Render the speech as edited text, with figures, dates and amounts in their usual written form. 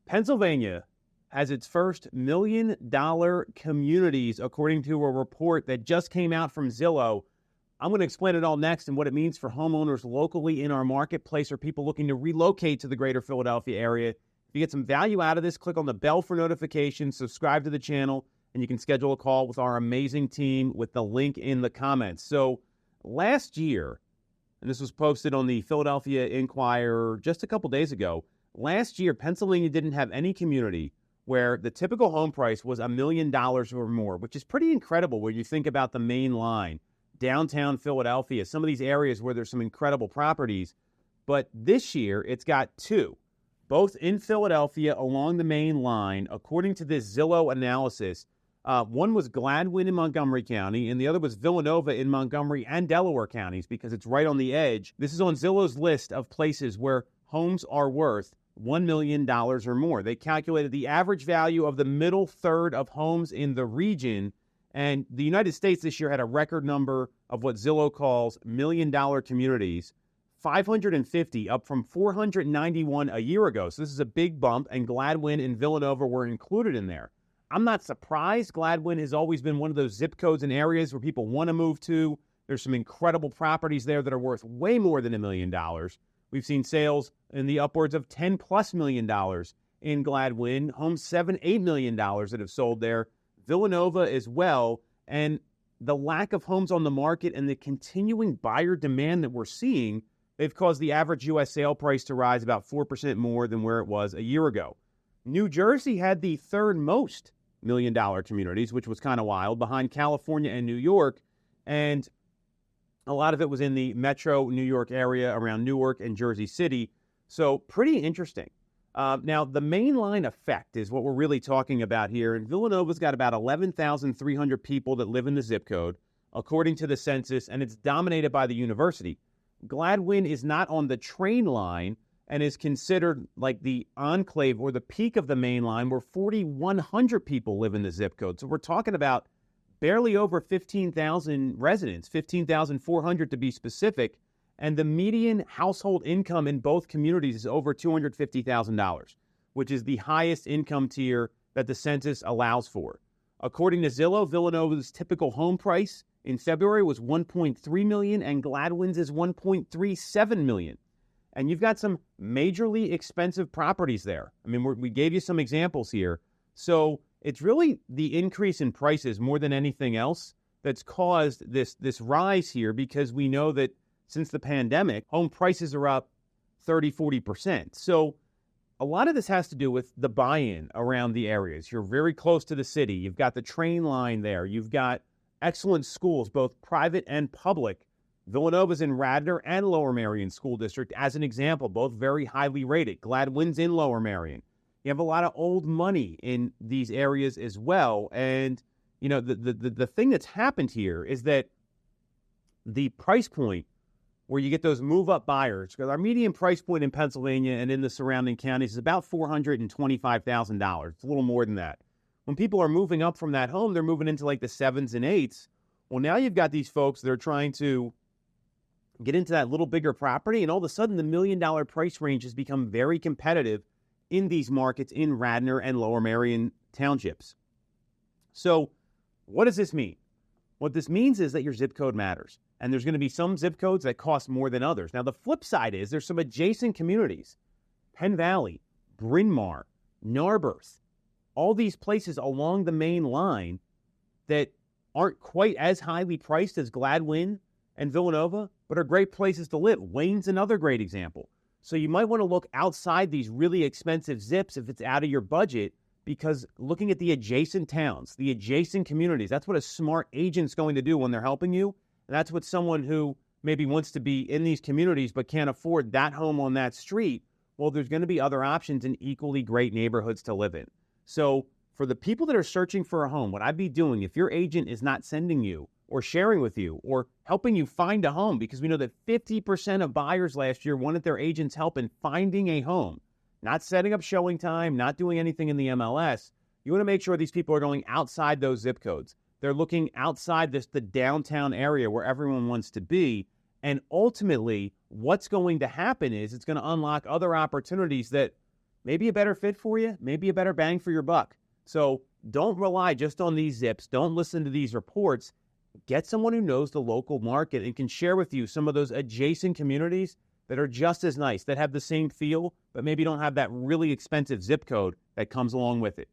Pennsylvania has its first $1 million communities, according to a report that just came out from Zillow. I'm going to explain it all next and what it means for homeowners locally in our marketplace or people looking to relocate to the greater Philadelphia area. If you get some value out of this, click on the bell for notifications, subscribe to the channel, and you can schedule a call with our amazing team with the link in the comments. So last year, and this was posted on the Philadelphia Inquirer just a couple days ago, last year, Pennsylvania didn't have any community where the typical home price was $1 million or more, which is pretty incredible when you think about the main line, downtown Philadelphia, some of these areas where there's some incredible properties. But this year, it's got two, both in Philadelphia along the main line. According to this Zillow analysis, one was Gladwin in Montgomery County, and the other was Villanova in Montgomery and Delaware counties because it's right on the edge. This is on Zillow's list of places where homes are worth $1 million or more. They calculated the average value of the middle third of homes in the region, and the United States this year had a record number of what Zillow calls $1 million communities, 550, up from 491 a year ago. So this is a big bump, and Gladwin and Villanova were included in there. I'm not surprised. Gladwin has always been one of those zip codes and areas where people want to move to. There's some incredible properties there that are worth way more than $1 million. We've seen sales in the upwards of $10+ million in Gladwin, homes $7-8 million that have sold there. Villanova as well, and the lack of homes on the market and the continuing buyer demand that we're seeing, they've caused the average U.S. sale price to rise about 4% more than where it was a year ago. New Jersey had the third most $1 million communities, which was kind of wild, behind California and New York, and a lot of it was in the metro New York area around Newark and Jersey City. So pretty interesting. Now, the mainline effect is what we're really talking about here. And Villanova's got about 11,300 people that live in the zip code, according to the census, and it's dominated by the university. Gladwin is not on the train line and is considered like the enclave or the peak of the main line where 4,100 people live in the zip code. So we're talking about barely over 15,000 residents, 15,400 to be specific, and the median household income in both communities is over $250,000, which is the highest income tier that the census allows for. According to Zillow, Villanova's typical home price in February was $1.3 million, and Gladwin's is $1.37 million. And you've got some majorly expensive properties there. I mean, we gave you some examples here. So it's really the increase in prices more than anything else that's caused this rise here, because we know that since the pandemic, home prices are up 30-40%. So a lot of this has to do with the buy-in around the areas. You're very close to the city. You've got the train line there. You've got excellent schools, both private and public. Villanova's in Radnor and Lower Merion School District, as an example, both very highly rated. Gladwin's in Lower Merion. You have a lot of old money in these areas as well. And, you know, the thing that's happened here is that the price point where you get those move-up buyers, because our median price point in Pennsylvania and in the surrounding counties is about $425,000. It's a little more than that. When people are moving up from that home, they're moving into like the 7s and 8s. Well, now you've got these folks that are trying to get into that little bigger property, and all of a sudden the $1 million price range has become very competitive in these markets in Radnor and Lower Merion townships. So what does this mean? What this means is that your zip code matters. And there's going to be some zip codes that cost more than others. Now, the flip side is there's some adjacent communities, Penn Valley, Bryn Mawr, Narberth, all these places along the main line that aren't quite as highly priced as Gladwin and Villanova, but are great places to live. Wayne's another great example. So you might want to look outside these really expensive zips if it's out of your budget, because looking at the adjacent towns, the adjacent communities, that's what a smart agent's going to do when they're helping you. And that's what someone who maybe wants to be in these communities but can't afford that home on that street, well, there's going to be other options in equally great neighborhoods to live in. So for the people that are searching for a home, what I'd be doing if your agent is not sending you or sharing with you or helping you find a home, because we know that 50% of buyers last year wanted their agents help in finding a home, not setting up showing time, not doing anything in the MLS. You want to make sure these people are going outside those zip codes. They're looking outside the downtown area where everyone wants to be. And ultimately, what's going to happen is it's going to unlock other opportunities that maybe a better fit for you, maybe a better bang for your buck. So don't rely just on these zips. Don't listen to these reports. Get someone who knows the local market and can share with you some of those adjacent communities that are just as nice, that have the same feel, but maybe don't have that really expensive zip code that comes along with it.